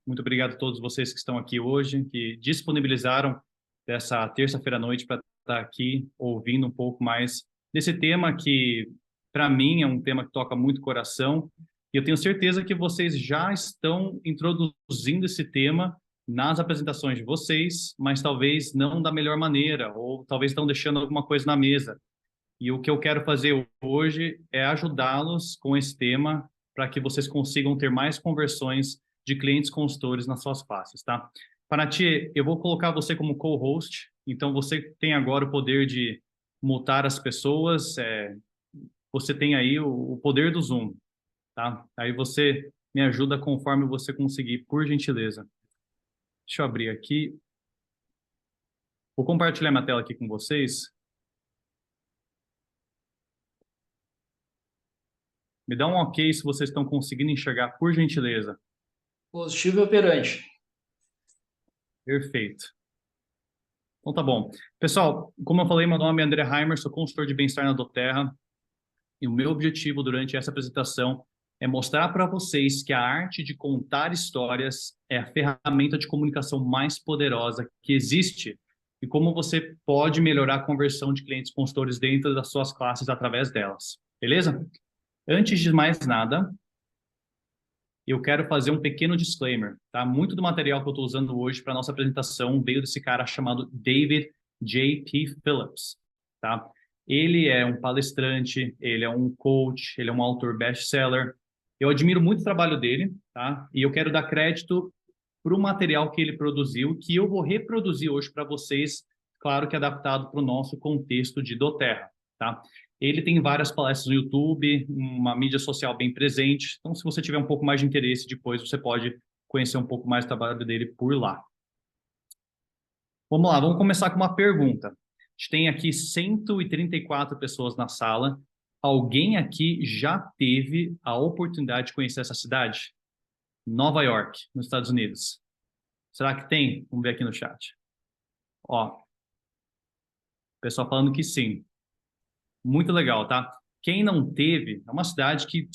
Muito obrigado a todos vocês que estão aqui hoje, que disponibilizaram dessa terça-feira à noite para estar aqui ouvindo um pouco mais desse tema que, para mim, é um tema que toca muito o coração. E eu tenho certeza que vocês já estão introduzindo esse tema nas apresentações de vocês, mas talvez não da melhor maneira, ou talvez estão deixando alguma coisa na mesa. E o que eu quero fazer hoje é ajudá-los com esse tema para que vocês consigam ter mais conversões de clientes consultores nas suas classes, tá? Paraty, eu vou colocar você como co-host, então você tem agora o poder de multar as pessoas, você tem aí o poder do Zoom, tá? Aí você me ajuda conforme você conseguir, por gentileza. Deixa eu abrir aqui. Vou compartilhar minha tela aqui com vocês. Me dá um ok se vocês estão conseguindo enxergar, por gentileza. Positivo e operante. Perfeito. Então tá bom. Pessoal, como eu falei, meu nome é André Heimer, sou consultor de bem-estar na doTERRA e o meu objetivo durante essa apresentação é mostrar para vocês que a arte de contar histórias é a ferramenta de comunicação mais poderosa que existe e como você pode melhorar a conversão de clientes consultores dentro das suas classes através delas. Beleza? Antes de mais nada, eu quero fazer um pequeno disclaimer, tá? Muito do material que eu estou usando hoje para nossa apresentação veio desse cara chamado David J.P. Phillips, tá? Ele é um palestrante, ele é um coach, ele é um autor best-seller. Eu admiro muito o trabalho dele, tá? E eu quero dar crédito para o material que ele produziu, que eu vou reproduzir hoje para vocês, claro que adaptado para o nosso contexto de doTERRA, tá? Ele tem várias palestras no YouTube, uma mídia social bem presente. Então, se você tiver um pouco mais de interesse, depois você pode conhecer um pouco mais do trabalho dele por lá. Vamos lá, vamos começar com uma pergunta. A gente tem aqui 134 pessoas na sala. Alguém aqui já teve a oportunidade de conhecer essa cidade? Nova York, nos Estados Unidos. Será que tem? Vamos ver aqui no chat. Ó, pessoal falando que sim. Muito legal, tá? Quem não teve, é uma cidade que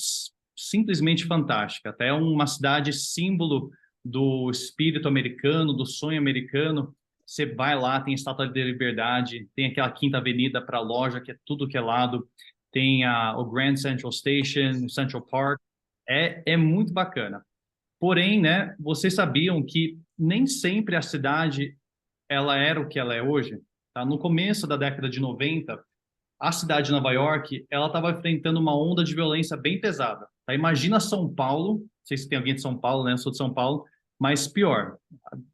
simplesmente fantástica. Até é uma cidade símbolo do espírito americano, do sonho americano. Você vai lá, tem a Estátua da Liberdade, tem aquela Quinta Avenida para a loja, que é tudo que é lado. Tem o Grand Central Station, o Central Park. É muito bacana. Porém, né, vocês sabiam que nem sempre a cidade ela era o que ela é hoje? Tá? No começo da década de 90, a cidade de Nova York, ela estava enfrentando uma onda de violência bem pesada. Tá? Imagina São Paulo, não sei se tem alguém de São Paulo, né? Eu sou de São Paulo, mas pior,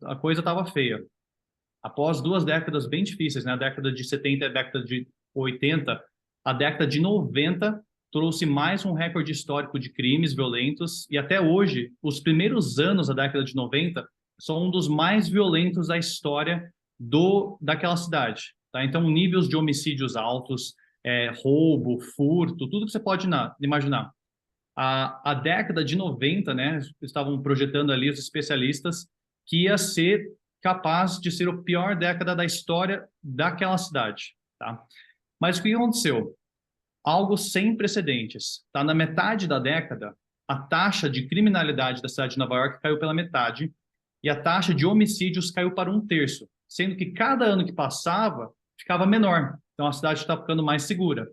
a coisa estava feia. Após 2 décadas bem difíceis, né? A década de 70 e a década de 80, a década de 90 trouxe mais um recorde histórico de crimes violentos e até hoje, os primeiros anos da década de 90 são um dos mais violentos da história daquela cidade. Tá? Então, níveis de homicídios altos, roubo, furto, tudo que você pode imaginar. A década de 90, né, estavam projetando ali os especialistas que ia ser capaz de ser a pior década da história daquela cidade. Tá? Mas o que aconteceu? Algo sem precedentes. Tá? Na metade da década, a taxa de criminalidade da cidade de Nova York caiu pela metade e a taxa de homicídios caiu para 1/3, sendo que cada ano que passava ficava menor. Então a cidade está ficando mais segura.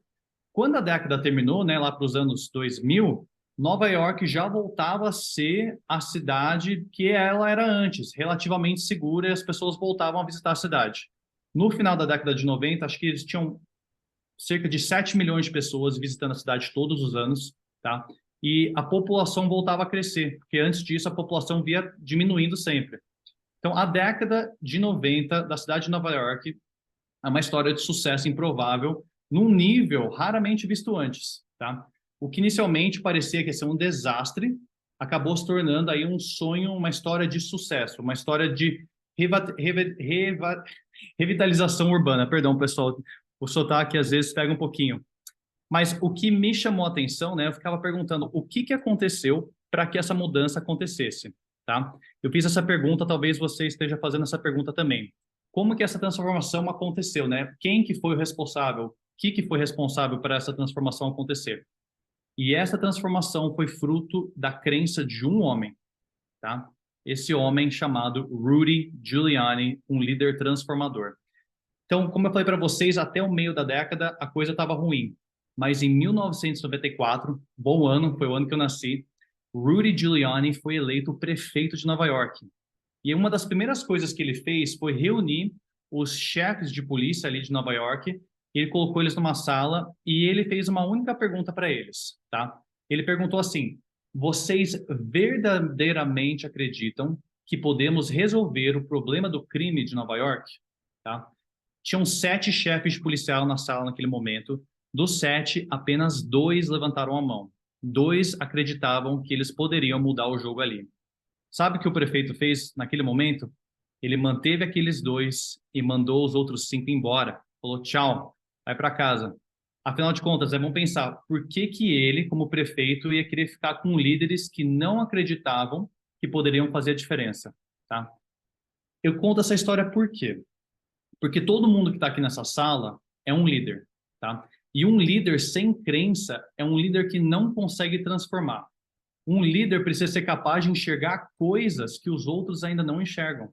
Quando a década terminou, né, lá para os anos 2000, Nova York já voltava a ser a cidade que ela era antes, relativamente segura, e as pessoas voltavam a visitar a cidade. No final da década de 90, acho que eles tinham cerca de 7 milhões de pessoas visitando a cidade todos os anos, tá? E a população voltava a crescer, porque antes disso a população via diminuindo sempre. Então, a década de 90 da cidade de Nova York é uma história de sucesso improvável, num nível raramente visto antes, tá? O que inicialmente parecia que ia ser um desastre, acabou se tornando aí um sonho, uma história de sucesso, uma história de revitalização urbana. Perdão, pessoal, o sotaque às vezes pega um pouquinho. Mas o que me chamou a atenção, né? Eu ficava perguntando o que aconteceu para que essa mudança acontecesse, tá? Eu fiz essa pergunta, talvez você esteja fazendo essa pergunta também. Como que essa transformação aconteceu, né? Quem que foi o responsável? O que foi responsável para essa transformação acontecer? E essa transformação foi fruto da crença de um homem, tá? esse homem chamado Rudy Giuliani, um líder transformador. Então, como eu falei para vocês, até o meio da década a coisa estava ruim. Mas em 1994, bom ano, foi o ano que eu nasci, Rudy Giuliani foi eleito prefeito de Nova York. E uma das primeiras coisas que ele fez foi reunir os chefes de polícia ali de Nova York. Ele colocou eles numa sala e ele fez uma única pergunta para eles, tá? Ele perguntou assim: vocês verdadeiramente acreditam que podemos resolver o problema do crime de Nova York? Tá? Tinham 7 chefes de policial na sala naquele momento. Dos 7, apenas 2 levantaram a mão. 2 acreditavam que eles poderiam mudar o jogo ali. Sabe o que o prefeito fez naquele momento? Ele manteve aqueles 2 e mandou os outros 5 embora. Falou, tchau, vai para casa. Afinal de contas, vamos pensar, por que que ele, como prefeito, ia querer ficar com líderes que não acreditavam que poderiam fazer a diferença, tá? Eu conto essa história por quê? Porque todo mundo que está aqui nessa sala é um líder, tá? E um líder sem crença é um líder que não consegue transformar. Um líder precisa ser capaz de enxergar coisas que os outros ainda não enxergam.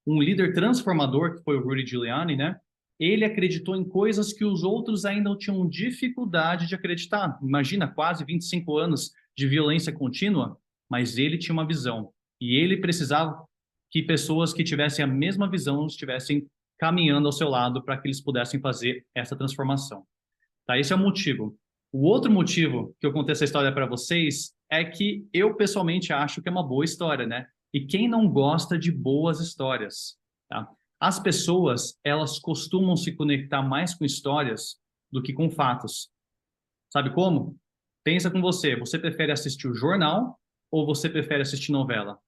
Um líder transformador, que foi o Rudy Giuliani, né? Ele acreditou em coisas que os outros ainda tinham dificuldade de acreditar. Imagina, quase 25 anos de violência contínua, mas ele tinha uma visão. E ele precisava que pessoas que tivessem a mesma visão estivessem caminhando ao seu lado para que eles pudessem fazer essa transformação. Tá? Esse é o motivo. O outro motivo que eu contei essa história para vocês é que eu pessoalmente acho que é uma boa história, né? E quem não gosta de boas histórias, tá? As pessoas, elas costumam se conectar mais com histórias do que com fatos. Sabe como? Pensa com você, você prefere assistir o jornal ou você prefere assistir novela?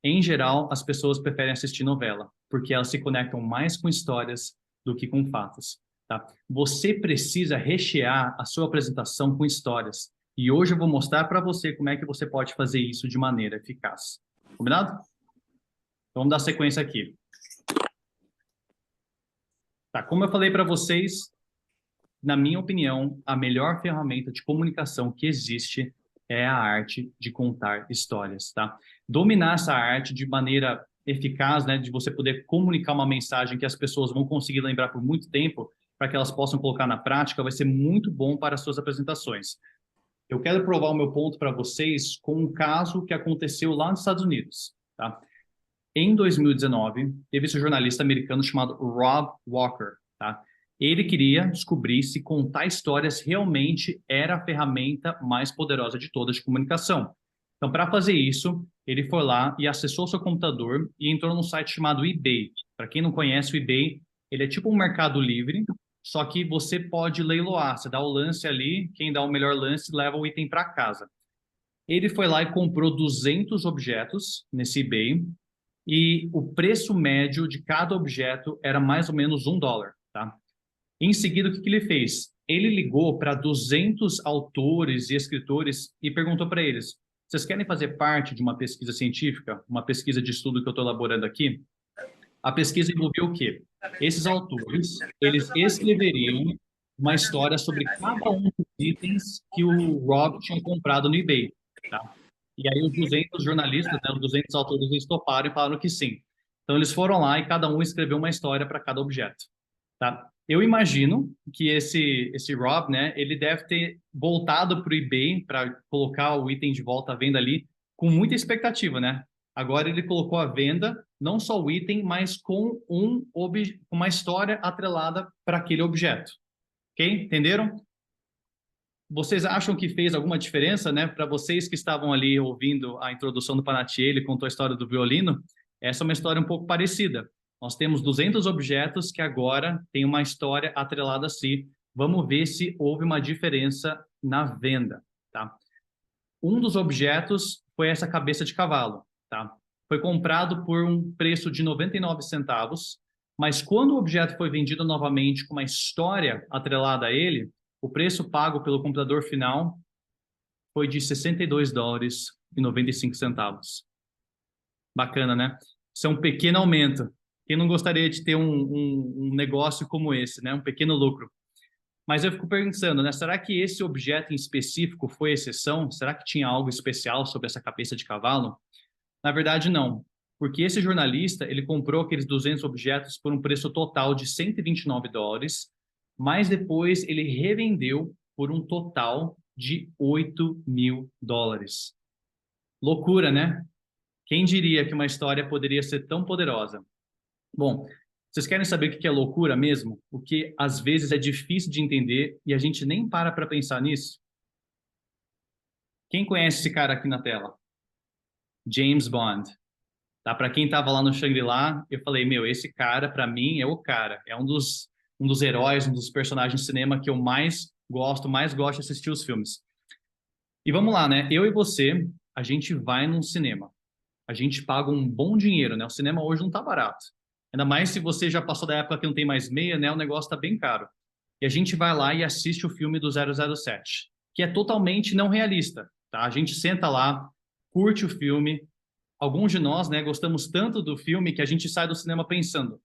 Em geral, as pessoas preferem assistir novela, porque elas se conectam mais com histórias do que com fatos, tá? Você precisa rechear a sua apresentação com histórias. E hoje eu vou mostrar para você como é que você pode fazer isso de maneira eficaz. Combinado? Então, vamos dar sequência aqui. Tá, como eu falei para vocês, na minha opinião, a melhor ferramenta de comunicação que existe é a arte de contar histórias, tá? Dominar essa arte de maneira eficaz, né, de você poder comunicar uma mensagem que as pessoas vão conseguir lembrar por muito tempo, para que elas possam colocar na prática, vai ser muito bom para as suas apresentações. Eu quero provar o meu ponto para vocês com um caso que aconteceu lá nos Estados Unidos, tá? Em 2019, teve esse jornalista americano chamado Rob Walker, tá? Ele queria descobrir se contar histórias realmente era a ferramenta mais poderosa de todas de comunicação. Então, para fazer isso, ele foi lá e acessou seu computador e entrou num site chamado eBay. Para quem não conhece o eBay, ele é tipo um Mercado Livre, só que você pode leiloar. Você dá o lance ali, quem dá o melhor lance leva o item para casa. Ele foi lá e comprou 200 objetos nesse eBay e o preço médio de cada objeto era mais ou menos $1, tá? Em seguida, o que ele fez? Ele ligou para 200 autores e escritores e perguntou para eles: vocês querem fazer parte de uma pesquisa científica, uma pesquisa de estudo que eu estou elaborando aqui? A pesquisa envolveu o quê? Esses autores, eles escreveriam uma história sobre cada um dos itens que o Rob tinha comprado no eBay, tá? E aí os 200 jornalistas, né, os 200 autores, eles toparam e falaram que sim. Então eles foram lá e cada um escreveu uma história para cada objeto, tá? Eu imagino que esse Rob, né, ele deve ter voltado para o eBay para colocar o item de volta à venda ali com muita expectativa, né? Agora ele colocou à venda não só o item, mas com uma história atrelada para aquele objeto. Ok? Entenderam? Vocês acham que fez alguma diferença, né? Para vocês que estavam ali ouvindo a introdução do Panatier, ele contou a história do violino. Essa é uma história um pouco parecida. Nós temos 200 objetos que agora tem uma história atrelada a si. Vamos ver se houve uma diferença na venda, tá? Um dos objetos foi essa cabeça de cavalo, tá? Foi comprado por um preço de 99 centavos, mas quando o objeto foi vendido novamente com uma história atrelada a ele, o preço pago pelo comprador final foi de $62,95. Bacana, né? Isso é um pequeno aumento. Quem não gostaria de ter um negócio como esse, né? Um pequeno lucro. Mas eu fico pensando, né? Será que esse objeto em específico foi exceção? Será que tinha algo especial sobre essa cabeça de cavalo? Na verdade, não. porque esse jornalista, ele comprou aqueles 200 objetos por um preço total de US$ 129, mas depois ele revendeu por um total de US$ 8.000. Loucura, né? Quem diria que uma história poderia ser tão poderosa? Bom, vocês querem saber o que é loucura mesmo? O que às vezes é difícil de entender e a gente nem para pensar nisso? Quem conhece esse cara aqui na tela? James Bond. Tá? Para quem estava lá no Shangri-La, eu falei, meu, esse cara, para mim, é o cara. É um dos heróis, um dos personagens de cinema que eu mais gosto de assistir os filmes. E vamos lá, né? Eu e você, a gente vai num cinema. A gente paga um bom dinheiro, né? O cinema hoje não tá barato. Ainda mais se você já passou da época que não tem mais meia, né? O negócio tá bem caro. E a gente vai lá e assiste o filme do 007, que é totalmente não realista, tá? A gente senta lá, curte o filme. Alguns de nós, né, gostamos tanto do filme que a gente sai do cinema pensando,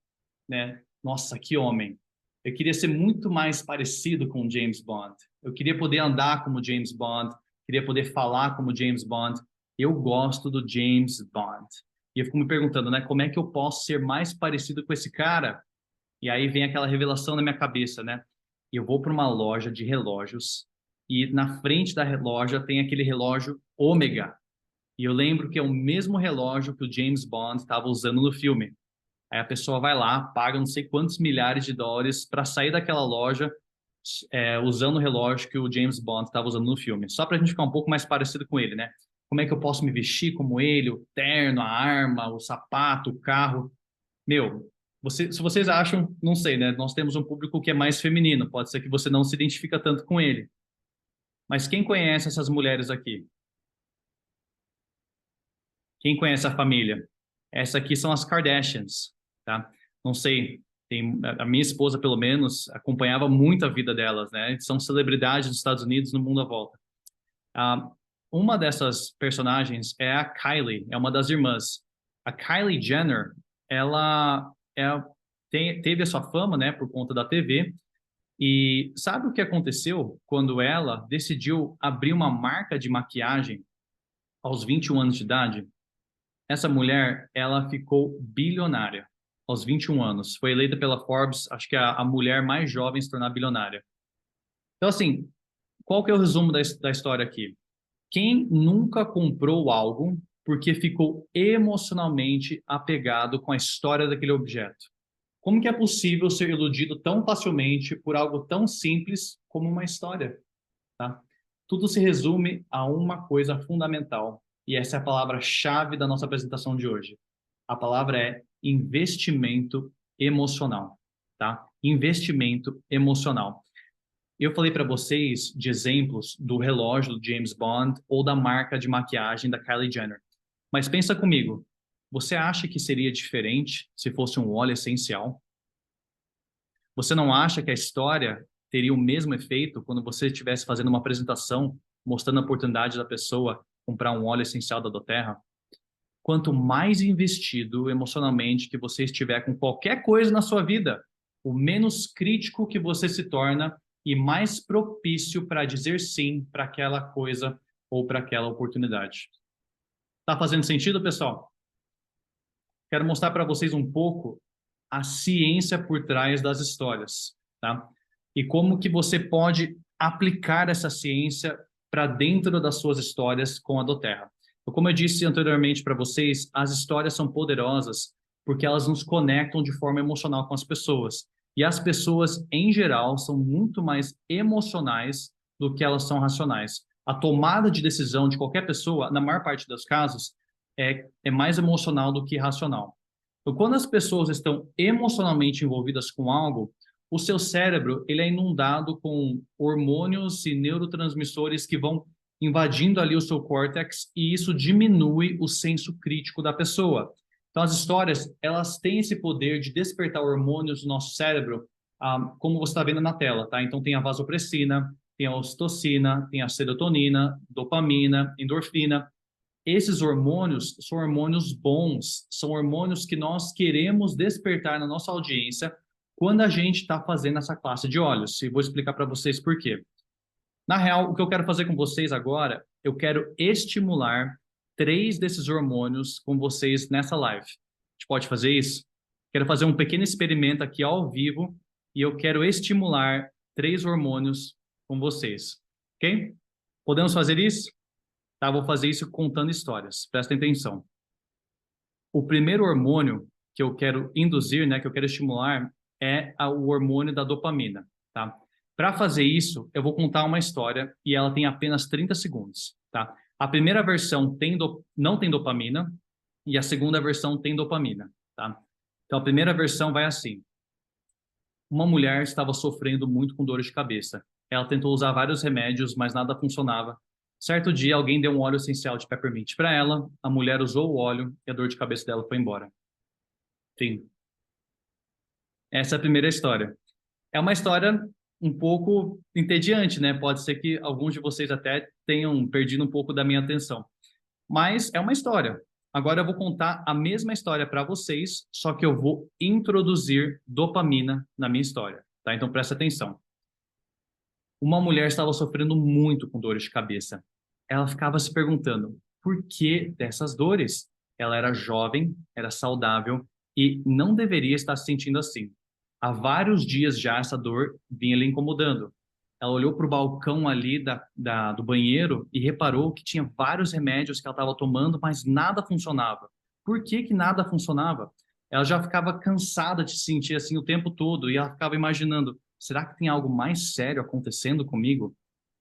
né? Nossa, que homem. Eu queria ser muito mais parecido com James Bond. Eu queria poder andar como James Bond, queria poder falar como James Bond. Eu gosto do James Bond. E eu fico me perguntando, né, como é que eu posso ser mais parecido com esse cara? E aí vem aquela revelação na minha cabeça, né? Eu vou para uma loja de relógios e na frente da loja tem aquele relógio Ômega. E eu lembro que é o mesmo relógio que o James Bond estava usando no filme. Aí a pessoa vai lá, paga não sei quantos milhares de dólares para sair daquela loja usando o relógio que o James Bond estava usando no filme. Só para a gente ficar um pouco mais parecido com ele, né? Como é que eu posso me vestir como ele, o terno, a arma, o sapato, o carro? Meu, se vocês acham, não sei, né? Nós temos um público que é mais feminino, pode ser que você não se identifica tanto com ele. Mas quem conhece essas mulheres aqui? Quem conhece a família? Essa aqui são as Kardashians, tá? Não sei, a minha esposa, pelo menos, acompanhava muito a vida delas, né? São celebridades dos Estados Unidos no mundo à volta. Ah, uma dessas personagens é a Kylie, é uma das irmãs. A Kylie Jenner, ela teve a sua fama, né, por conta da TV. E sabe o que aconteceu quando ela decidiu abrir uma marca de maquiagem aos 21 anos de idade? Essa mulher, ela ficou bilionária aos 21 anos. Foi eleita pela Forbes, acho que é a mulher mais jovem a se tornar bilionária. Então, assim, qual que é o resumo da história aqui? Quem nunca comprou algo porque ficou emocionalmente apegado com a história daquele objeto? Como que é possível ser iludido tão facilmente por algo tão simples como uma história? Tá? Tudo se resume a uma coisa fundamental, e essa é a palavra-chave da nossa apresentação de hoje. A palavra é investimento emocional, tá? Investimento emocional. Eu falei para vocês de exemplos do relógio do James Bond ou da marca de maquiagem da Kylie Jenner. Mas pensa comigo, você acha que seria diferente se fosse um óleo essencial? Você não acha que a história teria o mesmo efeito quando você estivesse fazendo uma apresentação mostrando a oportunidade da pessoa comprar um óleo essencial da doTERRA? Quanto mais investido emocionalmente que você estiver com qualquer coisa na sua vida, o menos crítico que você se torna e mais propício para dizer sim para aquela coisa ou para aquela oportunidade. Tá fazendo sentido, pessoal? Quero mostrar para vocês um pouco a ciência por trás das histórias, tá? E como que você pode aplicar essa ciência para dentro das suas histórias com a doTERRA. Então, como eu disse anteriormente para vocês, as histórias são poderosas porque elas nos conectam de forma emocional com as pessoas. E as pessoas, em geral, são muito mais emocionais do que elas são racionais. A tomada de decisão de qualquer pessoa, na maior parte dos casos, é mais emocional do que racional. Então, quando as pessoas estão emocionalmente envolvidas com algo, o seu cérebro ele é inundado com hormônios e neurotransmissores que vão invadindo ali o seu córtex e isso diminui o senso crítico da pessoa. Então, as histórias, elas têm esse poder de despertar hormônios do nosso cérebro, como você está vendo na tela, tá? Então, tem a vasopressina, tem a ocitocina, tem a serotonina, dopamina, endorfina. Esses hormônios são hormônios bons, são hormônios que nós queremos despertar na nossa audiência quando a gente está fazendo essa classe de óleos. E vou explicar para vocês por quê. Na real, o que eu quero fazer com vocês agora, eu quero estimular 3 desses hormônios com vocês nessa live. A gente pode fazer isso? Quero fazer um pequeno experimento aqui ao vivo e eu quero estimular 3 hormônios com vocês, ok? Podemos fazer isso? Tá, vou fazer isso contando histórias. Prestem atenção. O primeiro hormônio que eu quero induzir, né, que eu quero estimular, é o hormônio da dopamina, tá? Para fazer isso, eu vou contar uma história e ela tem apenas 30 segundos, tá? A primeira versão não tem dopamina e a segunda versão tem dopamina, tá? Então, a primeira versão vai assim. Uma mulher estava sofrendo muito com dores de cabeça. Ela tentou usar vários remédios, mas nada funcionava. Certo dia, alguém deu um óleo essencial de peppermint para ela, a mulher usou o óleo e a dor de cabeça dela foi embora. Fim. Essa é a primeira história. É uma história um pouco entediante, né? Pode ser que alguns de vocês até tenham perdido um pouco da minha atenção. Mas é uma história. Agora eu vou contar a mesma história para vocês, só que eu vou introduzir dopamina na minha história, tá? Então presta atenção. Uma mulher estava sofrendo muito com dores de cabeça. Ela ficava se perguntando, por que dessas dores? Ela era jovem, era saudável e não deveria estar se sentindo assim. Há vários dias já essa dor vinha lhe incomodando. Ela olhou para o balcão ali do banheiro e reparou que tinha vários remédios que ela estava tomando, mas nada funcionava. Por que que nada funcionava? Ela já ficava cansada de se sentir assim o tempo todo e ela ficava imaginando, será que tem algo mais sério acontecendo comigo?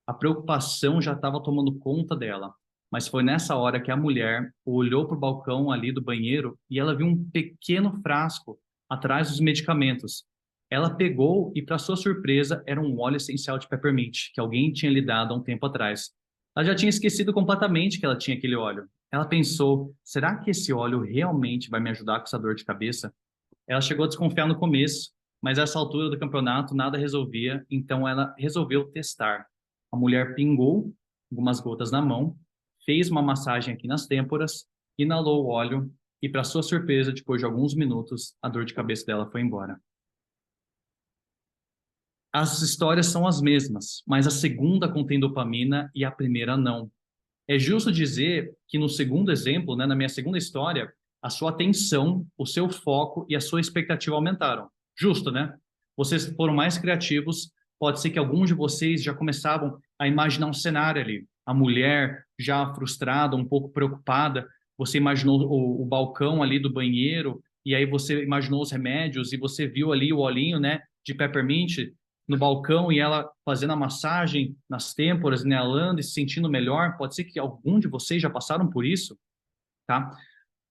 A preocupação já estava tomando conta dela. Mas foi nessa hora que a mulher olhou para o balcão ali do banheiro e ela viu um pequeno frasco atrás dos medicamentos. Ela pegou e, para sua surpresa, era um óleo essencial de peppermint que alguém tinha lhe dado há um tempo atrás. Ela já tinha esquecido completamente que ela tinha aquele óleo. Ela pensou, será que esse óleo realmente vai me ajudar com essa dor de cabeça? Ela chegou a desconfiar no começo, mas a essa altura do campeonato nada resolvia, então ela resolveu testar. A mulher pingou algumas gotas na mão, fez uma massagem aqui nas têmporas, inalou o óleo e, para sua surpresa, depois de alguns minutos, a dor de cabeça dela foi embora. As histórias são as mesmas, mas a segunda contém dopamina e a primeira não. É justo dizer que no segundo exemplo, né, na minha segunda história, a sua atenção, o seu foco e a sua expectativa aumentaram. Justo, né? Vocês foram mais criativos. Pode ser que alguns de vocês já começavam a imaginar um cenário ali. A mulher já frustrada, um pouco preocupada. Você imaginou o balcão ali do banheiro e aí você imaginou os remédios e você viu ali o olhinho, né, de peppermint no balcão e ela fazendo a massagem nas têmporas, inalando e se sentindo melhor. Pode ser que algum de vocês já passaram por isso, tá?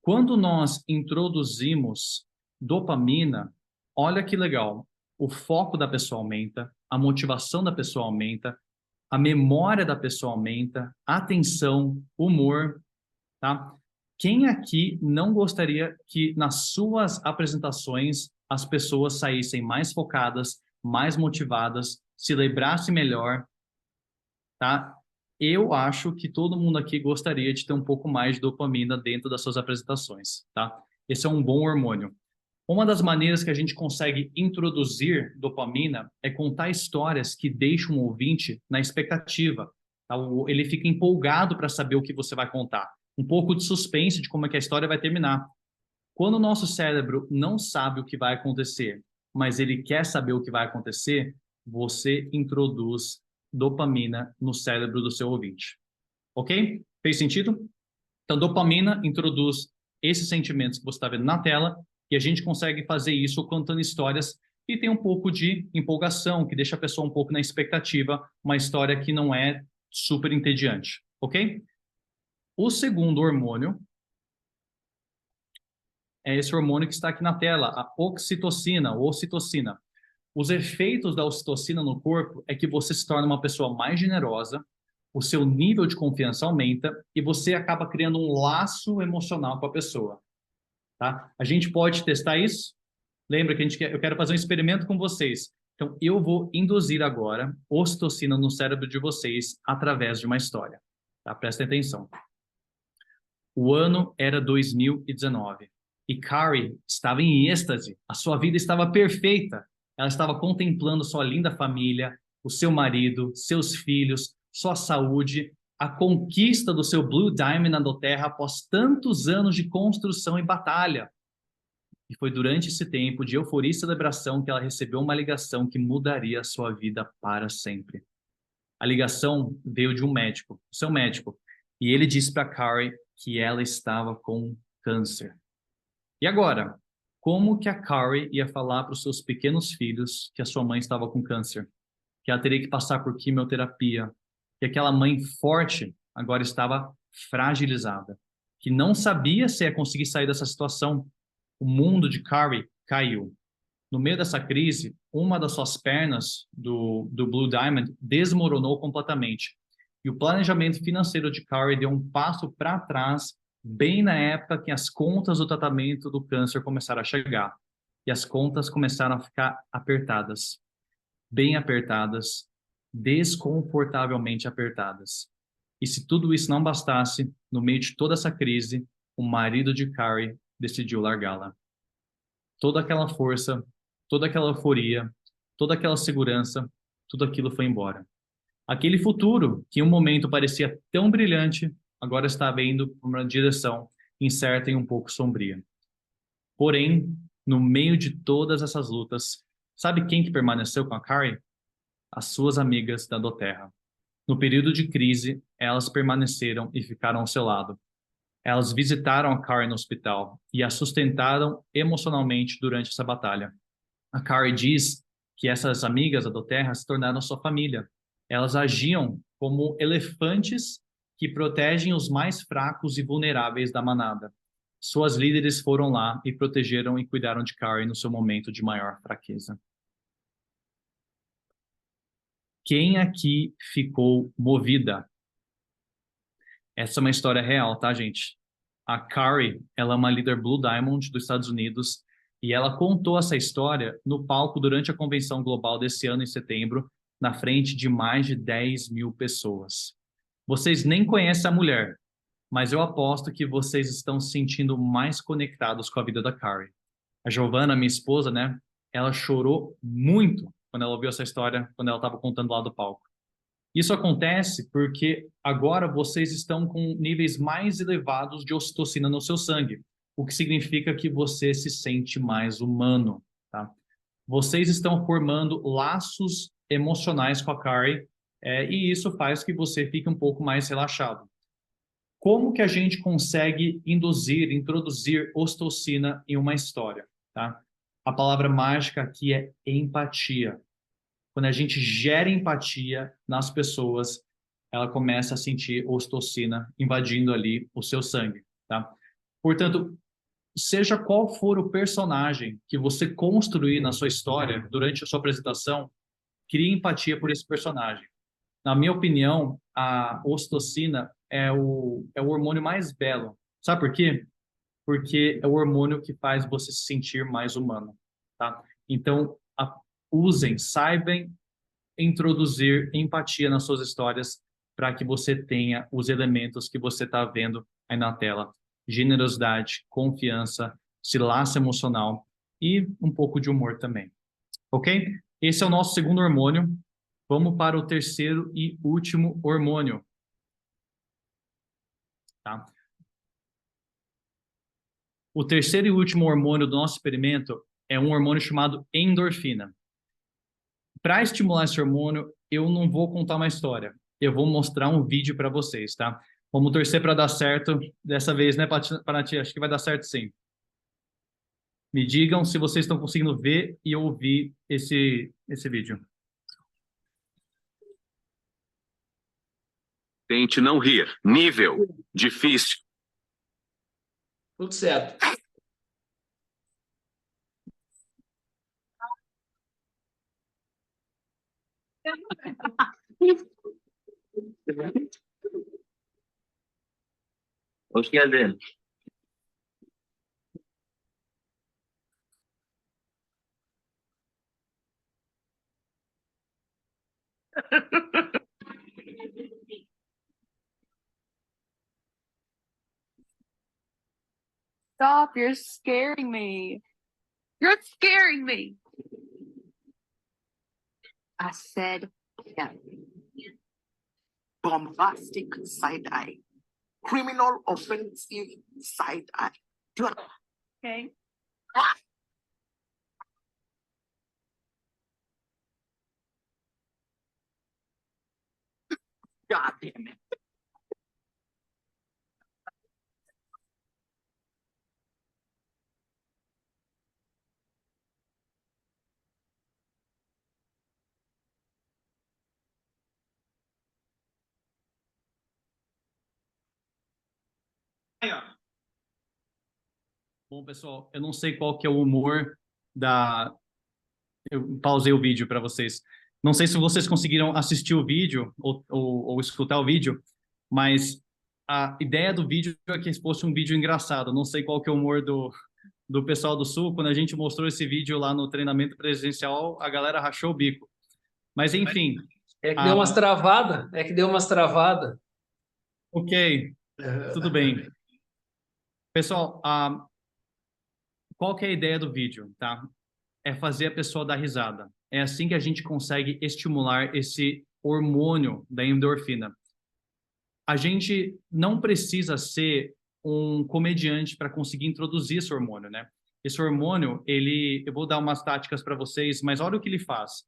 Quando nós introduzimos dopamina, olha que legal. O foco da pessoa aumenta, a motivação da pessoa aumenta, a memória da pessoa aumenta, a atenção, humor, tá? Quem aqui não gostaria que nas suas apresentações as pessoas saíssem mais focadas, mais motivadas, se lembrassem melhor, tá? Eu acho que todo mundo aqui gostaria de ter um pouco mais de dopamina dentro das suas apresentações, tá? Esse é um bom hormônio. Uma das maneiras que a gente consegue introduzir dopamina é contar histórias que deixam o ouvinte na expectativa, tá? Ele fica empolgado para saber o que você vai contar. Um pouco de suspense de como é que a história vai terminar. Quando o nosso cérebro não sabe o que vai acontecer, mas ele quer saber o que vai acontecer, você introduz dopamina no cérebro do seu ouvinte. Ok? Fez sentido? Então, dopamina introduz esses sentimentos que você está vendo na tela e a gente consegue fazer isso contando histórias que tem um pouco de empolgação, que deixa a pessoa um pouco na expectativa, uma história que não é super entediante. Ok? O segundo hormônio é esse hormônio que está aqui na tela, a oxitocina ou ocitocina. Os efeitos da ocitocina no corpo é que você se torna uma pessoa mais generosa, o seu nível de confiança aumenta e você acaba criando um laço emocional com a pessoa, tá? A gente pode testar isso? Lembra que eu quero fazer um experimento com vocês. Então, eu vou induzir agora ocitocina no cérebro de vocês através de uma história, tá? Prestem atenção. O ano era 2019 e Carrie estava em êxtase. A sua vida estava perfeita. Ela estava contemplando sua linda família, o seu marido, seus filhos, sua saúde, a conquista do seu Blue Diamond na Doterra após tantos anos de construção e batalha. E foi durante esse tempo de euforia e celebração que ela recebeu uma ligação que mudaria a sua vida para sempre. A ligação veio de um médico, seu médico, e ele disse para Carrie que ela estava com câncer. E agora, como que a Carrie ia falar para os seus pequenos filhos que a sua mãe estava com câncer? Que ela teria que passar por quimioterapia, que aquela mãe forte agora estava fragilizada, que não sabia se ia conseguir sair dessa situação. O mundo de Carrie caiu. No meio dessa crise, uma das suas pernas do Blue Diamond desmoronou completamente. E o planejamento financeiro de Carrie deu um passo para trás, bem na época que as contas do tratamento do câncer começaram a chegar. E as contas começaram a ficar apertadas, bem apertadas, desconfortavelmente apertadas. E se tudo isso não bastasse, no meio de toda essa crise, o marido de Carrie decidiu largá-la. Toda aquela força, toda aquela euforia, toda aquela segurança, tudo aquilo foi embora. Aquele futuro, que em um momento parecia tão brilhante, agora estava indo para uma direção incerta e um pouco sombria. Porém, no meio de todas essas lutas, sabe quem que permaneceu com a Carrie? As suas amigas da Doterra. No período de crise, elas permaneceram e ficaram ao seu lado. Elas visitaram a Carrie no hospital e a sustentaram emocionalmente durante essa batalha. A Carrie diz que essas amigas da Doterra se tornaram sua família. Elas agiam como elefantes que protegem os mais fracos e vulneráveis da manada. Suas líderes foram lá e protegeram e cuidaram de Carrie no seu momento de maior fraqueza. Quem aqui ficou movida? Essa é uma história real, tá, gente? A Carrie, ela é uma líder Blue Diamond dos Estados Unidos e ela contou essa história no palco durante a convenção global desse ano, em setembro, na frente de mais de 10 mil pessoas. Vocês nem conhecem a mulher, mas eu aposto que vocês estão se sentindo mais conectados com a vida da Carrie. A Giovanna, minha esposa, né? Ela chorou muito quando ela ouviu essa história, quando ela estava contando lá do palco. Isso acontece porque agora vocês estão com níveis mais elevados de ocitocina no seu sangue, o que significa que você se sente mais humano, tá? Vocês estão formando laços emocionais com a Carrie, e isso faz que você fique um pouco mais relaxado. Como que a gente consegue introduzir ocitocina em uma história, tá? A palavra mágica aqui é empatia. Quando a gente gera empatia nas pessoas, ela começa a sentir ocitocina invadindo ali o seu sangue, tá? Portanto, seja qual for o personagem que você construir na sua história durante a sua apresentação, crie empatia por esse personagem. Na minha opinião, a ocitocina é o hormônio mais belo. Sabe por quê? Porque é o hormônio que faz você se sentir mais humano, tá? Então, saibam introduzir empatia nas suas histórias para que você tenha os elementos que você está vendo aí na tela. Generosidade, confiança, esse laço emocional e um pouco de humor também. Ok? Esse é o nosso segundo hormônio. Vamos para o terceiro e último hormônio. Tá? O terceiro e último hormônio do nosso experimento é um hormônio chamado endorfina. Para estimular esse hormônio, eu não vou contar uma história. Eu vou mostrar um vídeo para vocês, tá? Vamos torcer para dar certo dessa vez, né, Panati? Acho que vai dar certo sim. Me digam se vocês estão conseguindo ver e ouvir esse vídeo. Tente não rir. Nível difícil. Tudo certo. Hoş geldin. Stop, you're scaring me. You're scaring me. I said, yeah. bombastic side eye, criminal offensive side eye. Do you Okay. God damn it. Aí, ó. Bom, pessoal, eu não sei qual que é o humor da... Eu pausei o vídeo para vocês. Não sei se vocês conseguiram assistir o vídeo ou escutar o vídeo, mas a ideia do vídeo é que fosse um vídeo engraçado. Não sei qual que é o humor do pessoal do Sul. Quando a gente mostrou esse vídeo lá no treinamento presencial, a galera rachou o bico. Mas, enfim... É que deu umas travadas. Ok, tudo bem. Pessoal, qual que é a ideia do vídeo, tá? É fazer a pessoa dar risada. É assim que a gente consegue estimular esse hormônio da endorfina. A gente não precisa ser um comediante para conseguir introduzir esse hormônio, né? Esse hormônio, eu vou dar umas táticas para vocês, mas olha o que ele faz.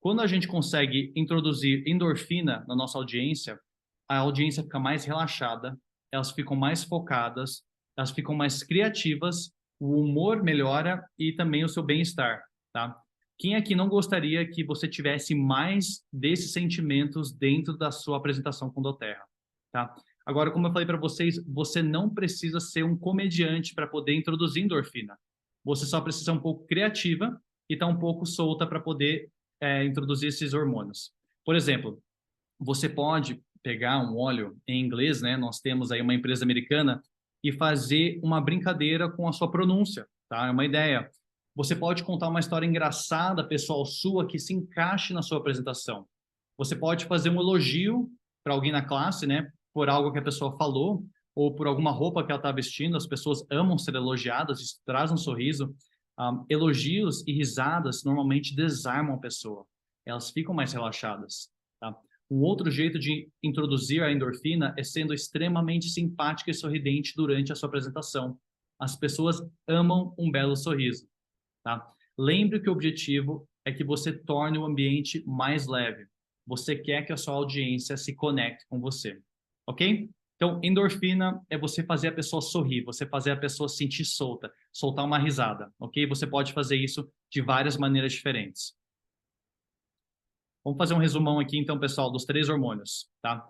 Quando a gente consegue introduzir endorfina na nossa audiência, a audiência fica mais relaxada, elas ficam mais focadas, elas ficam mais criativas, o humor melhora e também o seu bem-estar, tá? Quem aqui não gostaria que você tivesse mais desses sentimentos dentro da sua apresentação com doTERRA, tá? Agora, como eu falei para vocês, você não precisa ser um comediante para poder introduzir endorfina. Você só precisa ser um pouco criativa e estar um pouco solta para poder introduzir esses hormônios. Por exemplo, você pode pegar um óleo em inglês, né? Nós temos aí uma empresa americana e fazer uma brincadeira com a sua pronúncia, tá? É uma ideia. Você pode contar uma história engraçada, pessoal, sua, que se encaixe na sua apresentação. Você pode fazer um elogio para alguém na classe, né? Por algo que a pessoa falou ou por alguma roupa que ela está vestindo. As pessoas amam ser elogiadas, isso traz um sorriso. Elogios e risadas normalmente desarmam a pessoa. Elas ficam mais relaxadas, tá? Um outro jeito de introduzir a endorfina é sendo extremamente simpática e sorridente durante a sua apresentação. As pessoas amam um belo sorriso, tá? Lembre que o objetivo é que você torne o ambiente mais leve. Você quer que a sua audiência se conecte com você, ok? Então, endorfina é você fazer a pessoa sorrir, você fazer a pessoa se sentir solta, soltar uma risada, ok? Você pode fazer isso de várias maneiras diferentes. Vamos fazer um resumão aqui, então, pessoal, dos 3 hormônios, tá?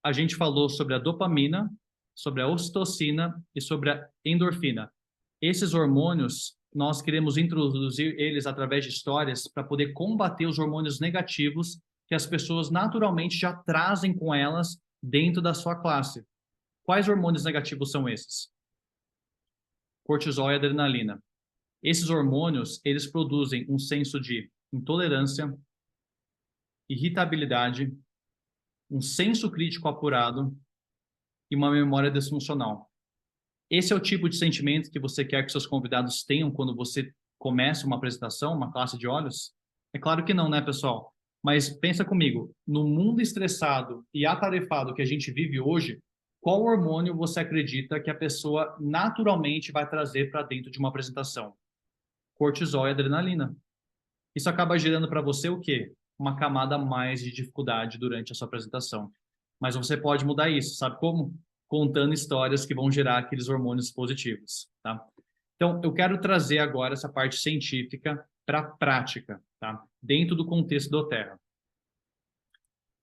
A gente falou sobre a dopamina, sobre a ocitocina e sobre a endorfina. Esses hormônios, nós queremos introduzir eles através de histórias para poder combater os hormônios negativos que as pessoas naturalmente já trazem com elas dentro da sua classe. Quais hormônios negativos são esses? Cortisol e adrenalina. Esses hormônios, eles produzem um senso de intolerância, irritabilidade, um senso crítico apurado e uma memória disfuncional. Esse é o tipo de sentimento que você quer que seus convidados tenham quando você começa uma apresentação, uma classe de olhos? É claro que não, né, pessoal? Mas pensa comigo, no mundo estressado e atarefado que a gente vive hoje, qual hormônio você acredita que a pessoa naturalmente vai trazer para dentro de uma apresentação? Cortisol e adrenalina. Isso acaba gerando para você o quê? Uma camada a mais de dificuldade durante a sua apresentação. Mas você pode mudar isso, sabe como? Contando histórias que vão gerar aqueles hormônios positivos, tá? Então, eu quero trazer agora essa parte científica para a prática, tá? Dentro do contexto do doTERRA.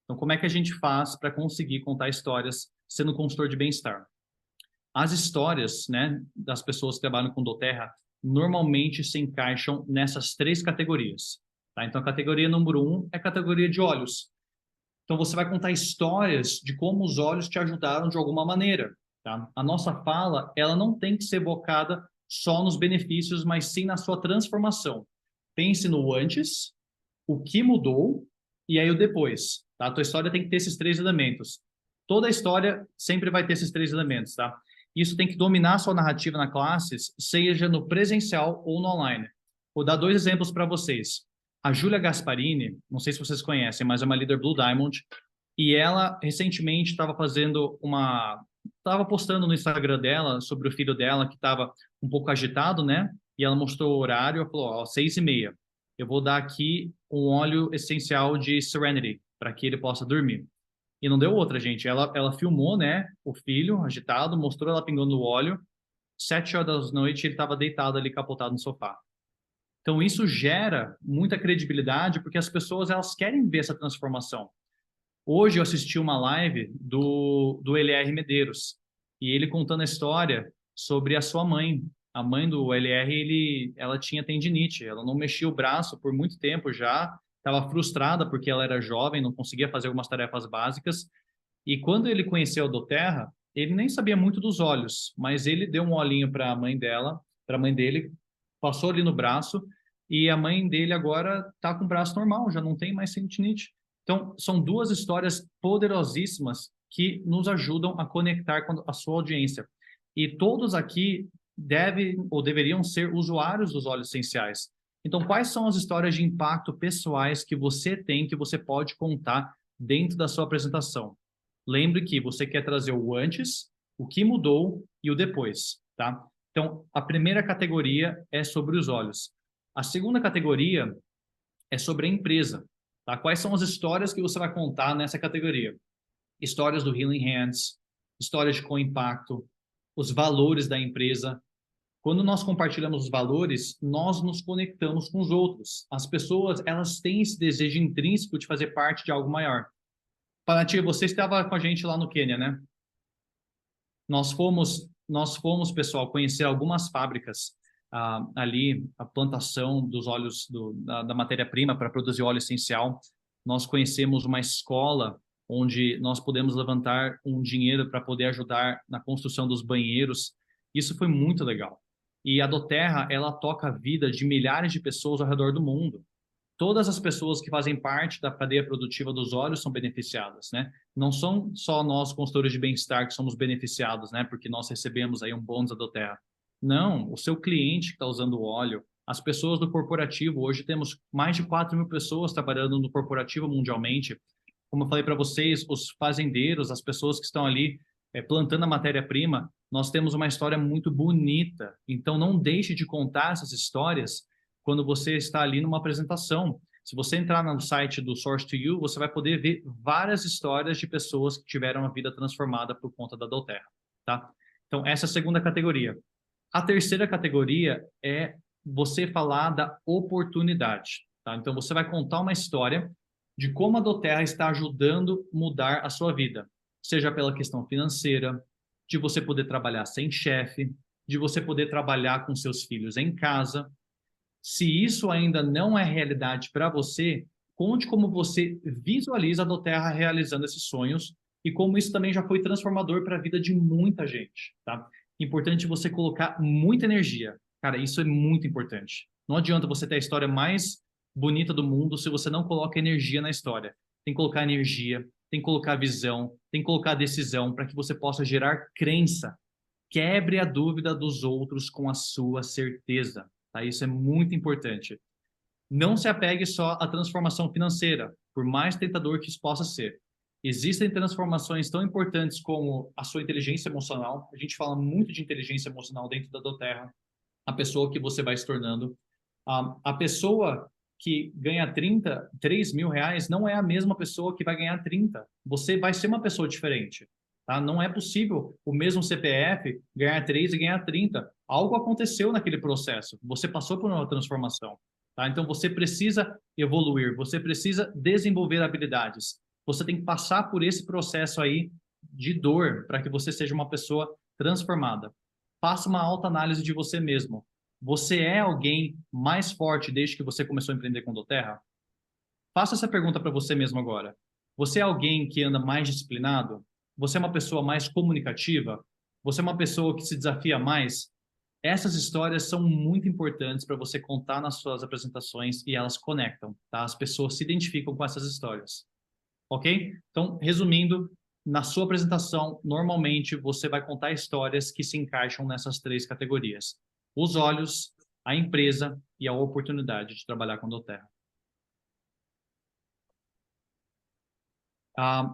Então, como é que a gente faz para conseguir contar histórias sendo consultor de bem-estar? As histórias, né, das pessoas que trabalham com doTERRA normalmente se encaixam nessas 3 categorias, tá? Então, a categoria número 1 é a categoria de olhos. Então, você vai contar histórias de como os olhos te ajudaram de alguma maneira, tá? A nossa fala, ela não tem que ser focada só nos benefícios, mas sim na sua transformação. Pense no antes, o que mudou e aí o depois, tá? A tua história tem que ter esses 3 elementos. Toda a história sempre vai ter esses 3 elementos, tá? Isso tem que dominar a sua narrativa na classe, seja no presencial ou no online. Vou dar 2 exemplos para vocês. A Júlia Gasparini, não sei se vocês conhecem, mas é uma líder Blue Diamond. E ela recentemente estava estava postando no Instagram dela sobre o filho dela que estava um pouco agitado, né? E ela mostrou o horário, ela falou, ó, 6h30, eu vou dar aqui um óleo essencial de Serenity para que ele possa dormir. E não deu outra, gente. Ela filmou, né, o filho agitado, mostrou ela pingando o óleo. 7 horas da noite ele estava deitado ali, capotado no sofá. Então isso gera muita credibilidade porque as pessoas elas querem ver essa transformação. Hoje eu assisti uma live do LR Medeiros e ele contando a história sobre a sua mãe. A mãe do LR, ela tinha tendinite, ela não mexia o braço por muito tempo já, estava frustrada porque ela era jovem, não conseguia fazer algumas tarefas básicas. E quando ele conheceu a Doterra, ele nem sabia muito dos olhos, mas ele deu um olhinho para a mãe dela, para a mãe dele, passou ali no braço e a mãe dele agora está com o braço normal, já não tem mais tendinite. Então, são duas histórias poderosíssimas que nos ajudam a conectar com a sua audiência. E todos aqui devem ou deveriam ser usuários dos óleos essenciais. Então, quais são as histórias de impacto pessoais que você tem, que você pode contar dentro da sua apresentação? Lembre que você quer trazer o antes, o que mudou e o depois, tá? Então, a primeira categoria é sobre os olhos. A segunda categoria é sobre a empresa, tá? Quais são as histórias que você vai contar nessa categoria? Histórias do Healing Hands, histórias com impacto, os valores da empresa. Quando nós compartilhamos os valores, nós nos conectamos com os outros. As pessoas, elas têm esse desejo intrínseco de fazer parte de algo maior. Panati, você estava com a gente lá no Quênia, né? Nós fomos, pessoal, conhecer algumas fábricas ali, a plantação dos óleos, da matéria-prima para produzir óleo essencial. Nós conhecemos uma escola onde nós podemos levantar um dinheiro para poder ajudar na construção dos banheiros. Isso foi muito legal. E a Doterra, ela toca a vida de milhares de pessoas ao redor do mundo. Todas as pessoas que fazem parte da cadeia produtiva dos óleos são beneficiadas, né? Não são só nós, consultores de bem-estar, que somos beneficiados, né? Porque nós recebemos aí um bônus da Doterra. Não, o seu cliente que está usando o óleo, as pessoas do corporativo, hoje temos mais de 4.000 pessoas trabalhando no corporativo mundialmente. Como eu falei para vocês, os fazendeiros, as pessoas que estão ali plantando a matéria-prima, nós temos uma história muito bonita. Então, não deixe de contar essas histórias quando você está ali numa apresentação. Se você entrar no site do Source to You, você vai poder ver várias histórias de pessoas que tiveram a vida transformada por conta da Doterra, tá? Então, essa é a segunda categoria. A terceira categoria é você falar da oportunidade, tá? Então, você vai contar uma história de como a Doterra está ajudando a mudar a sua vida, seja pela questão financeira, de você poder trabalhar sem chefe, de você poder trabalhar com seus filhos em casa. Se isso ainda não é realidade para você, conte como você visualiza a Doterra realizando esses sonhos e como isso também já foi transformador para a vida de muita gente, tá? Importante você colocar muita energia. Cara, isso é muito importante. Não adianta você ter a história mais bonita do mundo se você não coloca energia na história. Tem que colocar energia, tem que colocar visão, tem que colocar decisão para que você possa gerar crença. Quebre a dúvida dos outros com a sua certeza. Tá? Isso é muito importante. Não se apegue só à transformação financeira, por mais tentador que isso possa ser. Existem transformações tão importantes como a sua inteligência emocional. A gente fala muito de inteligência emocional dentro da Doterra. A pessoa que você vai se tornando. A pessoa que ganha 3 mil reais não é a mesma pessoa que vai ganhar 30. Você vai ser uma pessoa diferente. Tá? Não é possível o mesmo CPF ganhar 3 e ganhar 30. Algo aconteceu naquele processo. Você passou por uma transformação. Tá? Então, você precisa evoluir, você precisa desenvolver habilidades. Você tem que passar por esse processo aí de dor para que você seja uma pessoa transformada. Faça uma autoanálise de você mesmo. Você é alguém mais forte desde que você começou a empreender com Doterra? Faça essa pergunta para você mesmo agora. Você é alguém que anda mais disciplinado? Você é uma pessoa mais comunicativa? Você é uma pessoa que se desafia mais? Essas histórias são muito importantes para você contar nas suas apresentações e elas conectam, tá? As pessoas se identificam com essas histórias, ok? Então, resumindo, na sua apresentação, normalmente você vai contar histórias que se encaixam nessas 3 categorias: os olhos, a empresa e a oportunidade de trabalhar com Doterra.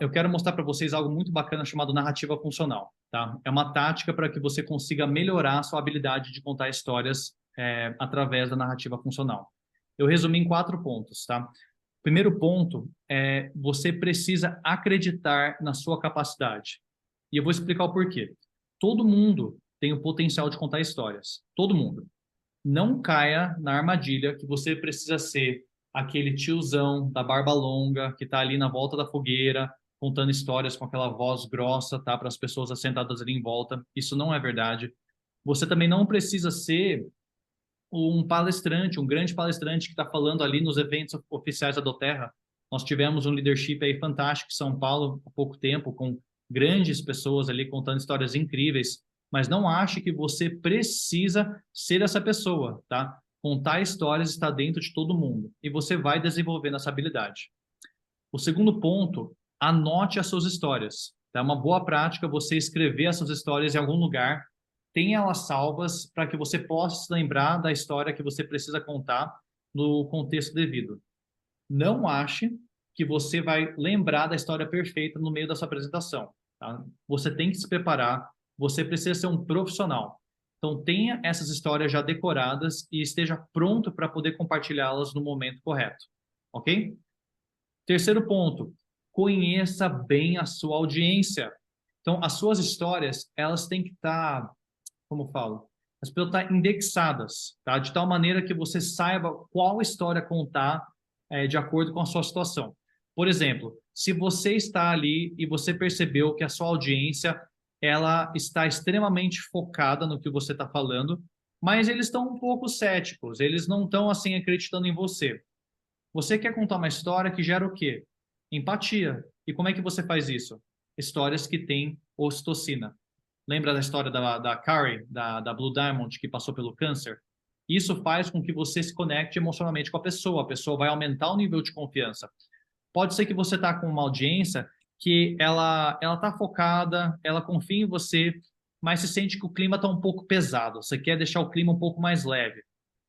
Eu quero mostrar para vocês algo muito bacana chamado narrativa funcional, tá? É uma tática para que você consiga melhorar a sua habilidade de contar histórias através da narrativa funcional. Eu resumi em 4 pontos, tá? Primeiro ponto é você precisa acreditar na sua capacidade. E eu vou explicar o porquê. Todo mundo tem o potencial de contar histórias. Todo mundo. Não caia na armadilha que você precisa ser aquele tiozão da barba longa que está ali na volta da fogueira, contando histórias com aquela voz grossa, tá? Para as pessoas assentadas ali em volta. Isso não é verdade. Você também não precisa ser um palestrante, um grande palestrante que está falando ali nos eventos oficiais da Doterra. Nós tivemos um leadership aí fantástico em São Paulo há pouco tempo, com grandes pessoas ali contando histórias incríveis, mas não ache que você precisa ser essa pessoa, tá? Contar histórias está dentro de todo mundo e você vai desenvolvendo essa habilidade. O segundo ponto, anote as suas histórias. É uma boa prática você escrever as suas histórias em algum lugar, tenha elas salvas para que você possa se lembrar da história que você precisa contar no contexto devido. Não ache que você vai lembrar da história perfeita no meio da sua apresentação, tá? Você tem que se preparar, você precisa ser um profissional. Então, tenha essas histórias já decoradas e esteja pronto para poder compartilhá-las no momento correto, ok? Terceiro ponto, conheça bem a sua audiência. Então, as suas histórias, elas têm que estar, como eu falo, as pessoas estão indexadas, tá? De tal maneira que você saiba qual história contar de acordo com a sua situação. Por exemplo, se você está ali e você percebeu que a sua audiência ela está extremamente focada no que você está falando, mas eles estão um pouco céticos, eles não estão assim acreditando em você. Você quer contar uma história que gera o quê? Empatia. E como é que você faz isso? Histórias que têm ocitocina. Lembra da história da Carrie, da Blue Diamond, que passou pelo câncer? Isso faz com que você se conecte emocionalmente com a pessoa vai aumentar o nível de confiança. Pode ser que você está com uma audiência que ela está focada, ela confia em você, mas se sente que o clima está um pouco pesado, você quer deixar o clima um pouco mais leve.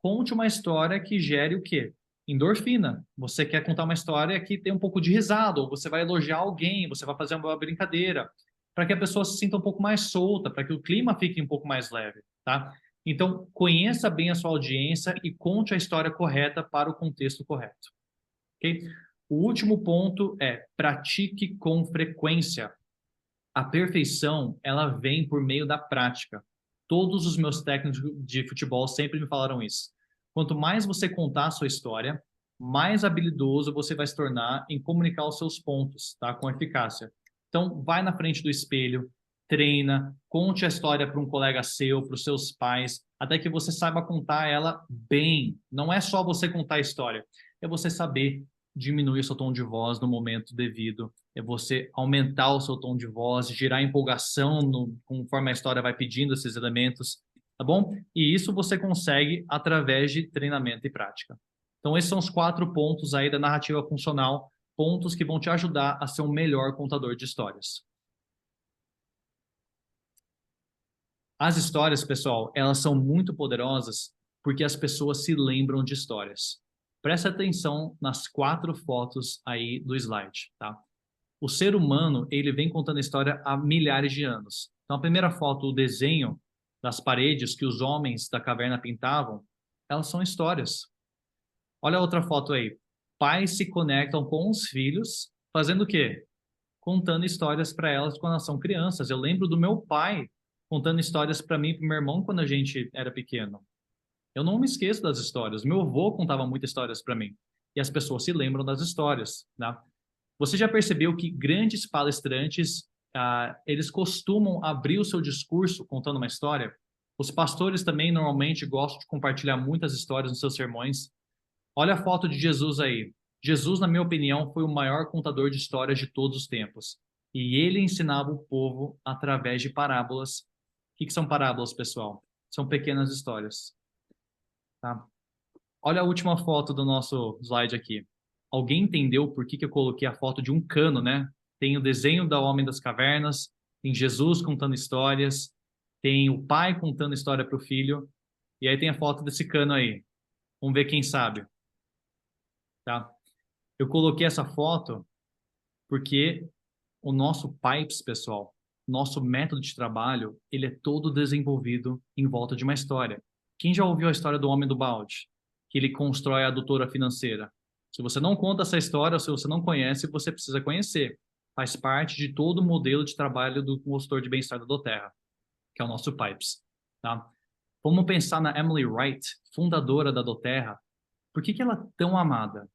Conte uma história que gere o quê? Endorfina. Você quer contar uma história que tem um pouco de risada, ou você vai elogiar alguém, você vai fazer uma brincadeira, para que a pessoa se sinta um pouco mais solta, para que o clima fique um pouco mais leve, tá? Então, conheça bem a sua audiência e conte a história correta para o contexto correto, ok? O último ponto é pratique com frequência. A perfeição, ela vem por meio da prática. Todos os meus técnicos de futebol sempre me falaram isso. Quanto mais você contar a sua história, mais habilidoso você vai se tornar em comunicar os seus pontos, tá? Com eficácia. Então, vai na frente do espelho, treina, conte a história para um colega seu, para os seus pais, até que você saiba contar ela bem. Não é só você contar a história, é você saber diminuir o seu tom de voz no momento devido, é você aumentar o seu tom de voz, gerar empolgação conforme a história vai pedindo esses elementos, tá bom? E isso você consegue através de treinamento e prática. Então, esses são os 4 pontos aí da narrativa funcional, pontos que vão te ajudar a ser um melhor contador de histórias. As histórias, pessoal, elas são muito poderosas porque as pessoas se lembram de histórias. Presta atenção nas 4 fotos aí do slide, tá? O ser humano, ele vem contando história há milhares de anos. Então, a primeira foto, o desenho das paredes que os homens da caverna pintavam, elas são histórias. Olha a outra foto aí. Pais se conectam com os filhos, fazendo o quê? Contando histórias para elas quando elas são crianças. Eu lembro do meu pai contando histórias para mim e para meu irmão quando a gente era pequeno. Eu não me esqueço das histórias. Meu avô contava muitas histórias para mim. E as pessoas se lembram das histórias, né? Você já percebeu que grandes palestrantes, eles costumam abrir o seu discurso contando uma história? Os pastores também normalmente gostam de compartilhar muitas histórias nos seus sermões. Olha a foto de Jesus aí. Jesus, na minha opinião, foi o maior contador de histórias de todos os tempos. E ele ensinava o povo através de parábolas. O que são parábolas, pessoal? São pequenas histórias. Tá? Olha a última foto do nosso slide aqui. Alguém entendeu por que eu coloquei a foto de um cano, né? Tem o desenho da Homem das Cavernas, tem Jesus contando histórias, tem o pai contando história para o filho, e aí tem a foto desse cano aí. Vamos ver quem sabe. Tá? Eu coloquei essa foto Porque o nosso Pipes, pessoal, nosso método de trabalho, ele é todo desenvolvido em volta de uma história. Quem já ouviu a história do homem do balde? Que ele constrói a adutora financeira. Se você não conta essa história, ou se você não conhece, você precisa conhecer. Faz parte de todo o modelo de trabalho do consultor de bem-estar da doTERRA, que é o nosso Pipes, tá? Vamos pensar na Emily Wright, fundadora da doTERRA. Por que ela é tão amada?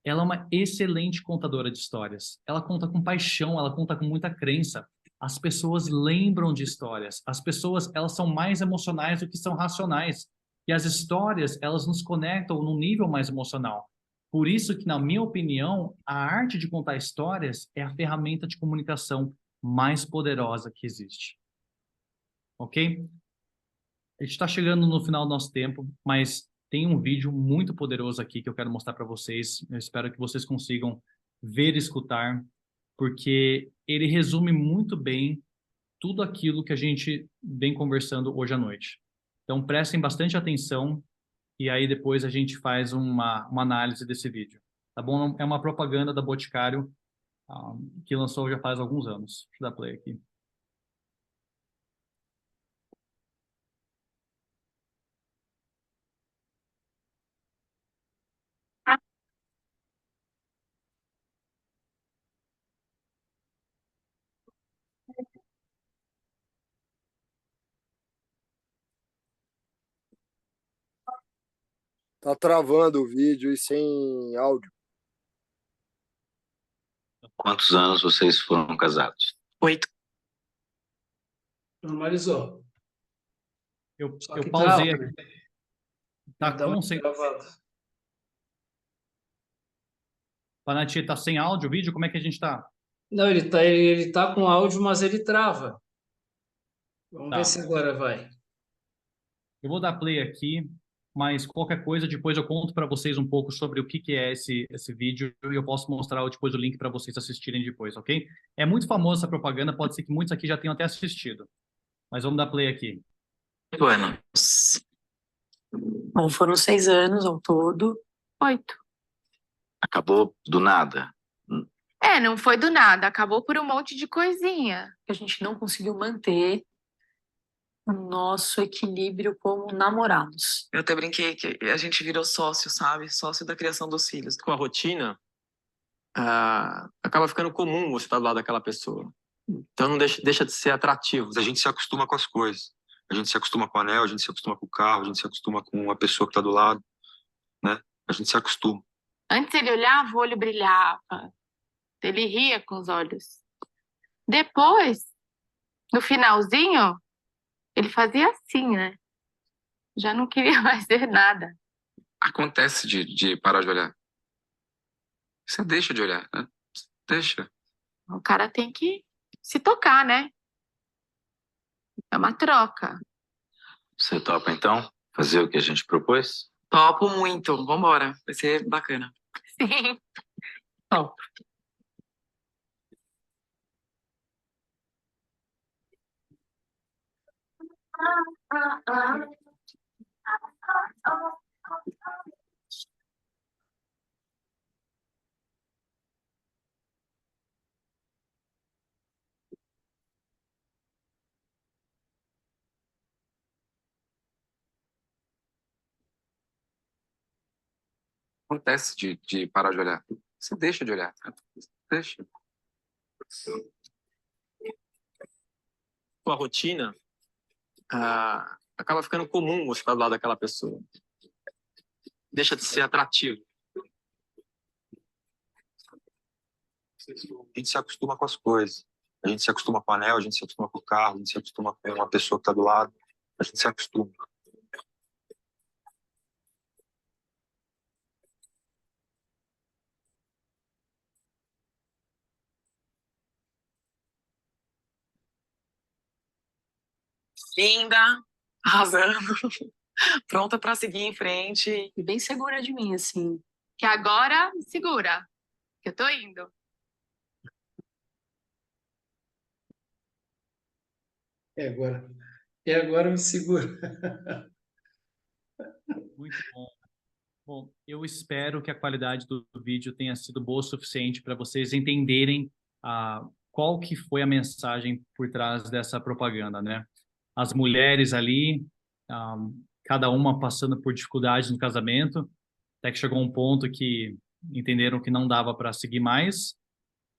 Ela é uma excelente contadora de histórias. Ela conta com paixão, ela conta com muita crença. As pessoas lembram de histórias. As pessoas, elas são mais emocionais do que são racionais. E as histórias, elas nos conectam num nível mais emocional. Por isso que, na minha opinião, a arte de contar histórias é a ferramenta de comunicação mais poderosa que existe. Ok? A gente está chegando no final do nosso tempo, mas tem um vídeo muito poderoso aqui que eu quero mostrar para vocês. Eu espero que vocês consigam ver e escutar, porque ele resume muito bem tudo aquilo que a gente vem conversando hoje à noite. Então, prestem bastante atenção e aí depois a gente faz uma análise desse vídeo. Tá bom? É uma propaganda da Boticário, que lançou já faz alguns anos. Deixa eu dar play aqui. Tá travando o vídeo e sem áudio. Quantos anos vocês foram casados? 8. Normalizou. Só Eu que pausei trava, aqui. né? Tá Ele dá uma com travada. Panati, tá sem áudio o vídeo? Como é que a gente tá? Não, ele tá com áudio, mas ele trava. Vamos ver Tá. se agora vai. Eu vou dar play aqui, mas qualquer coisa, depois eu conto para vocês um pouco sobre o que é esse vídeo e eu posso mostrar depois o link para vocês assistirem depois, ok? É muito famosa essa propaganda, pode ser que muitos aqui já tenham até assistido, mas vamos dar play aqui. 8 anos. Bom, foram 6 anos ao todo. 8. Acabou do nada. É, não foi do nada, acabou por um monte de coisinha. A gente não conseguiu manter o nosso equilíbrio como namorados. Eu até brinquei que a gente virou sócio, sabe? Sócio da criação dos filhos. Com a rotina, acaba ficando comum você estar do lado daquela pessoa. Então não deixa de ser atrativo. A gente se acostuma com as coisas. A gente se acostuma com o anel, a gente se acostuma com o carro, a gente se acostuma com a pessoa que está do lado, né? A gente se acostuma. Antes ele olhava, o olho brilhava. Ele ria com os olhos. Depois, no finalzinho, ele fazia assim, né? Já não queria mais ver nada. Acontece de parar de olhar. Você deixa de olhar, né? Deixa. O cara tem que se tocar, né? É uma troca. Você topa então fazer o que a gente propôs? Topo muito. Vambora. Vai ser bacana. Sim. Top. Acontece de parar de olhar. Você deixa de olhar, né? Deixa. Com a rotina, acaba ficando comum você estar do lado daquela pessoa. Deixa de ser atrativo. A gente se acostuma com as coisas. A gente se acostuma com o anel, a gente se acostuma com o carro, a gente se acostuma com uma pessoa que está do lado. A gente se acostuma. Linda. Arrasando. Pronta pra seguir em frente. E bem segura de mim, assim. Que agora me segura. Que eu tô indo. É agora. É agora me segura. Muito bom. Bom, eu espero que a qualidade do vídeo tenha sido boa o suficiente para vocês entenderem qual que foi a mensagem por trás dessa propaganda, né? As mulheres ali, cada uma passando por dificuldades no casamento, até que chegou um ponto que entenderam que não dava para seguir mais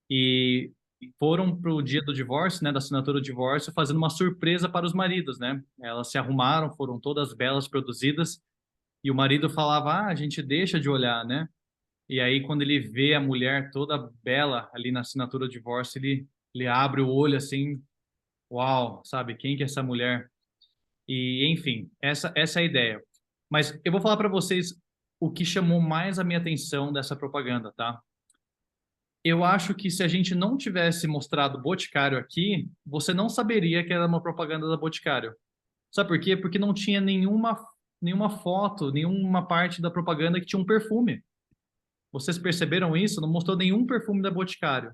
e foram para o dia do divórcio, né, da assinatura do divórcio, fazendo uma surpresa para os maridos, né? Elas se arrumaram, foram todas belas, produzidas, e o marido falava, a gente deixa de olhar, né? E aí, quando ele vê a mulher toda bela ali na assinatura do divórcio, ele abre o olho assim, uau, sabe? Quem que é essa mulher? E, enfim, essa é a ideia. Mas eu vou falar para vocês o que chamou mais a minha atenção dessa propaganda, tá? Eu acho que se a gente não tivesse mostrado Boticário aqui, você não saberia que era uma propaganda da Boticário. Sabe por quê? Porque não tinha nenhuma foto, nenhuma parte da propaganda que tinha um perfume. Vocês perceberam isso? Não mostrou nenhum perfume da Boticário.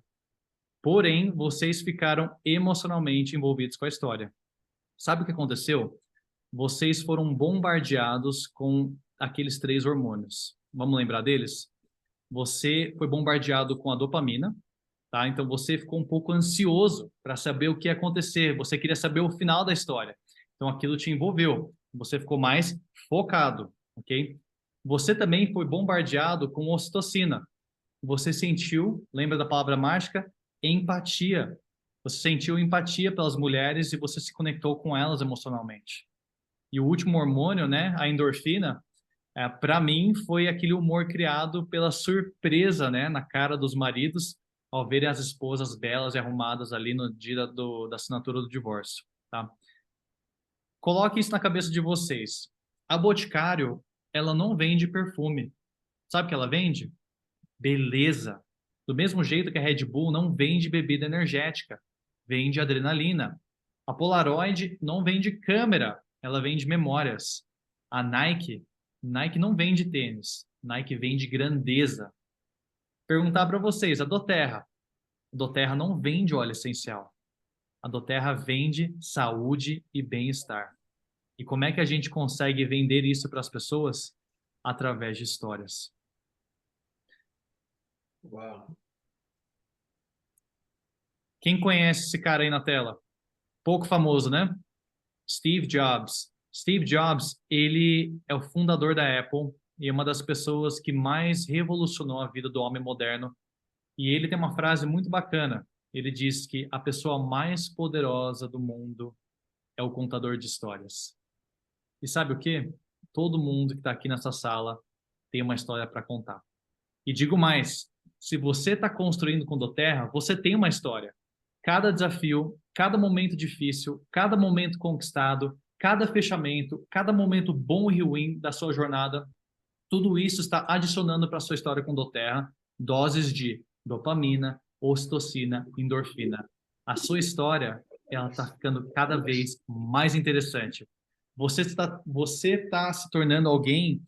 Porém, vocês ficaram emocionalmente envolvidos com a história. Sabe o que aconteceu? Vocês foram bombardeados com aqueles 3 hormônios. Vamos lembrar deles? Você foi bombardeado com a dopamina, tá? Então você ficou um pouco ansioso para saber o que ia acontecer. Você queria saber o final da história. Então aquilo te envolveu. Você ficou mais focado, ok? Você também foi bombardeado com ocitocina. Você sentiu, lembra da palavra mágica? Empatia. Você sentiu empatia pelas mulheres e você se conectou com elas emocionalmente. E o último hormônio, né, a endorfina, para mim foi aquele humor criado pela surpresa, né, na cara dos maridos ao verem as esposas belas e arrumadas ali no dia da assinatura do divórcio, tá? Coloque isso na cabeça de vocês. A Boticário, ela não vende perfume. Sabe o que ela vende? Beleza. Do mesmo jeito que a Red Bull não vende bebida energética, vende adrenalina. A Polaroid não vende câmera, ela vende memórias. A Nike não vende tênis, Nike vende grandeza. Perguntar para vocês, a doTERRA não vende óleo essencial. A doTERRA vende saúde e bem-estar. E como é que a gente consegue vender isso para as pessoas? Através de histórias. Uau. Quem conhece esse cara aí na tela? Pouco famoso, né? Steve Jobs. Steve Jobs, ele é o fundador da Apple e é uma das pessoas que mais revolucionou a vida do homem moderno. E ele tem uma frase muito bacana. Ele diz que a pessoa mais poderosa do mundo é o contador de histórias. E sabe o quê? Todo mundo que está aqui nessa sala tem uma história para contar. E digo mais, se você está construindo com doTERRA, você tem uma história. Cada desafio, cada momento difícil, cada momento conquistado, cada fechamento, cada momento bom e ruim da sua jornada, tudo isso está adicionando para a sua história com doTERRA doses de dopamina, ocitocina, endorfina. A sua história, ela está ficando cada vez mais interessante. Você está se tornando alguém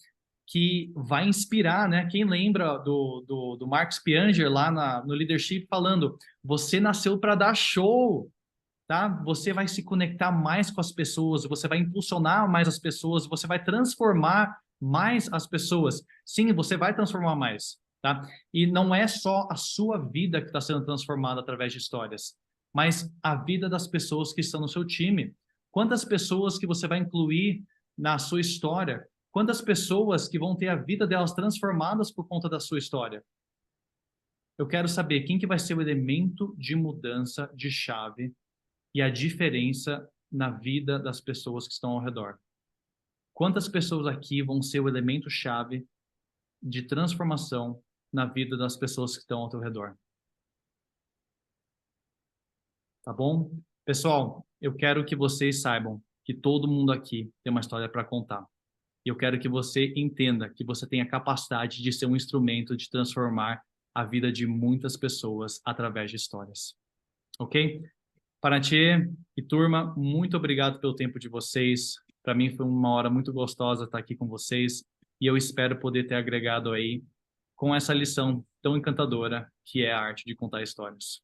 que vai inspirar, né? Quem lembra do Marcus Pianger lá no Leadership falando, você nasceu para dar show, tá? Você vai se conectar mais com as pessoas, você vai impulsionar mais as pessoas, você vai transformar mais as pessoas. Sim, você vai transformar mais, tá? E não é só a sua vida que está sendo transformada através de histórias, mas a vida das pessoas que estão no seu time. Quantas pessoas que você vai incluir na sua história? Quantas pessoas que vão ter a vida delas transformadas por conta da sua história? Eu quero saber quem que vai ser o elemento de mudança de chave e a diferença na vida das pessoas que estão ao redor. Quantas pessoas aqui vão ser o elemento chave de transformação na vida das pessoas que estão ao teu redor? Tá bom? Pessoal, eu quero que vocês saibam que todo mundo aqui tem uma história para contar. E eu quero que você entenda que você tem a capacidade de ser um instrumento de transformar a vida de muitas pessoas através de histórias. Ok? Paraty e turma, muito obrigado pelo tempo de vocês. Para mim foi uma hora muito gostosa estar aqui com vocês e eu espero poder ter agregado aí com essa lição tão encantadora que é a arte de contar histórias.